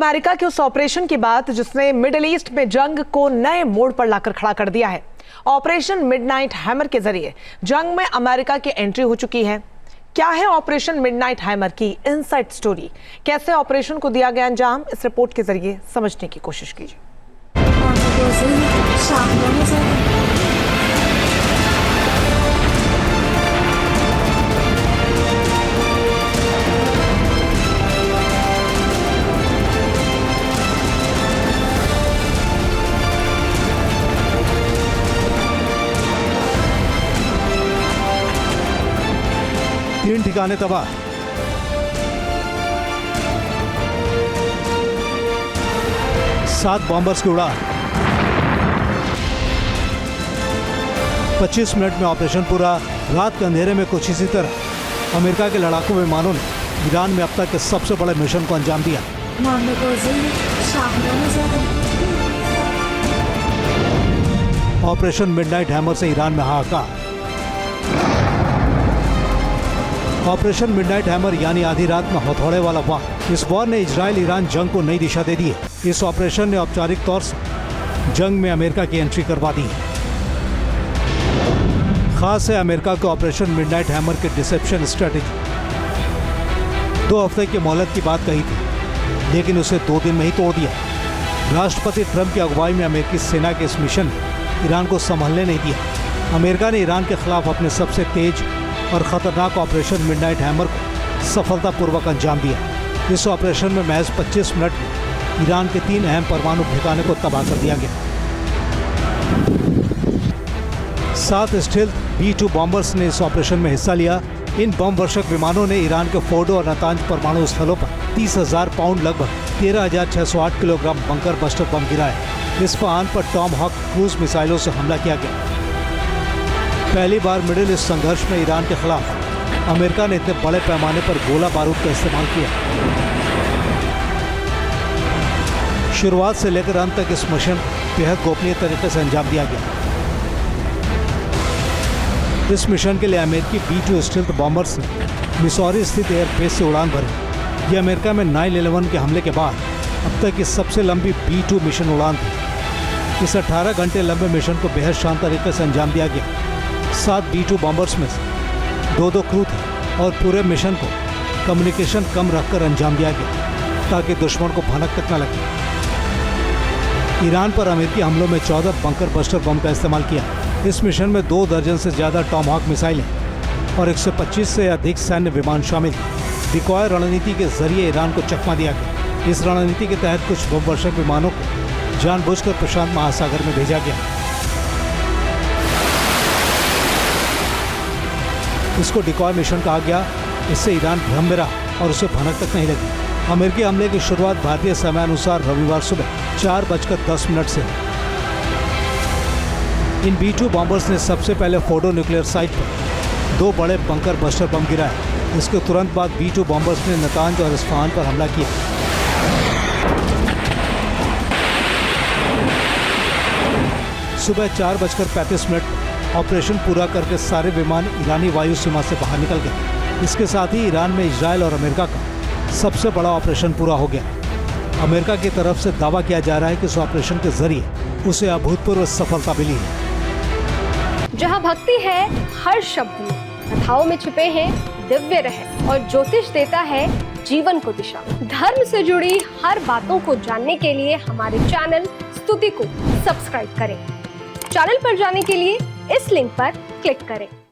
America के उस operation की बात जिसने मिडिल ईस्ट में जंग को नए मोड़ पर लाकर खड़ा कर दिया है। ऑपरेशन मिडनाइट हैमर के जरिए जंग में अमेरिका की एंट्री हो चुकी है। क्या है ऑपरेशन मिडनाइट हैमर की इनसाइड स्टोरी, कैसे ऑपरेशन को दिया गया अंजाम, इस रिपोर्ट के जरिए समझने की कोशिश कीजिए। तीन ठिकाने तबाह, सात बॉम्बर्स की उड़ान, 25 मिनट में ऑपरेशन पूरा। रात के अंधेरे में कुछ इसी तरह अमेरिका के लड़ाकू विमानों ने ईरान में अब तक के सबसे बड़े मिशन को अंजाम दिया। ऑपरेशन मिडनाइट हैमर से ईरान में हाहाकार। ऑपरेशन मिडनाइट हैमर यानी आधी रात में हथौड़े वाला वार। इस वार ने इजराइल ईरान जंग को नई दिशा दे दी है। इस ऑपरेशन ने औपचारिक तौर से जंग में अमेरिका की एंट्री करवा दी है। खास है अमेरिका के ऑपरेशन मिडनाइट हैमर के डिसेप्शन स्ट्रेटेजी। 2 हफ्ते की मोहलत की बात कही थी, लेकिन उसे 2 दिन में ही तोड़ दिया। राष्ट्रपति ट्रंप की अगुवाई में अमेरिकी सेना के इस मिशन ने ईरान को संभलने नहीं दिया। अमेरिका ने ईरान के खिलाफ अपने सबसे तेज और खतरनाक ऑपरेशन मिडनाइट हैमर को सफलतापूर्वक अंजाम दिया। इस ऑपरेशन में महज 25 मिनट में ईरान के 3 अहम परमाणु ठिकाने को तबाह कर दिया गया। 7 स्टील्थ B-2 बॉम्बर्स ने इस ऑपरेशन में हिस्सा लिया। इन बम वर्षक विमानों ने ईरान के फोर्डो और नातांज परमाणु स्थलों पर 30,000 पाउंड लगभग 13,608 किलोग्राम बंकर बस्टर बम गिराए। इस्फहान पर टॉम हॉक क्रूज मिसाइलों से हमला किया गया। पहली बार मिडिल ईस्ट संघर्ष में ईरान के खिलाफ अमेरिका ने इतने बड़े पैमाने पर गोला बारूद का इस्तेमाल किया। शुरुआत से लेकर अंत तक इस मिशन बेहद गोपनीय तरीके से अंजाम दिया गया। इस मिशन के लिए अमेरिकी B-2 स्टील्थ बॉम्बर्स ने मिसौरी स्थित एयरबेस से उड़ान भरी। यह अमेरिका में 9/11 के हमले के बाद अब तक की सबसे लंबी B-2 मिशन उड़ान थी। इस 18 घंटे लंबे मिशन को बेहद शानदार तरीके से अंजाम दिया गया। 7 B-2 बॉम्बर्स में से 2 क्रू थे और पूरे मिशन को कम्युनिकेशन कम रखकर अंजाम दिया गया ताकि दुश्मन को भनक तक न लगे। ईरान पर अमेरिकी हमलों में 14 बंकर बस्टर बम का इस्तेमाल किया। इस मिशन में 2 दर्जन से ज़्यादा टॉम हॉक मिसाइलें और 125 से अधिक सैन्य विमान शामिल थे। डिकॉय रणनीति के जरिए ईरान को चकमा दिया गया। इस रणनीति के तहत कुछ बम वर्षक विमानों को जानबूझकर प्रशांत महासागर में भेजा गया। इसको डिकॉय मिशन कहा गया। इससे ईरान भ्रम में रहा और उसे भनक तक नहीं लगी। अमेरिकी हमले की शुरुआत भारतीय समयानुसार रविवार सुबह 4:10 से। इन B-2 बॉम्बर्स ने सबसे पहले फोर्डो न्यूक्लियर साइट पर 2 बड़े बंकर बस्टर बम गिराए। इसके तुरंत बाद B-2 बॉम्बर्स ने नातांज और इस्फहान पर हमला किया। सुबह 4:35 ऑपरेशन पूरा करके सारे विमान ईरानी वायु सीमा से बाहर निकल गए। इसके साथ ही ईरान में इजराइल और अमेरिका का सबसे बड़ा ऑपरेशन पूरा हो गया। अमेरिका की तरफ से दावा किया जा रहा है कि इस ऑपरेशन के जरिए उसे अभूतपूर्व सफलता मिली है। जहाँ भक्ति है हर शब्द में, कथाओं में छुपे हैं दिव्य रहस्य और ज्योतिष देता है जीवन को दिशा। धर्म से जुड़ी हर बातों को जानने के लिए हमारे चैनल स्तुति को सब्सक्राइब करें। चैनल पर जाने के लिए इस लिंक पर क्लिक करें।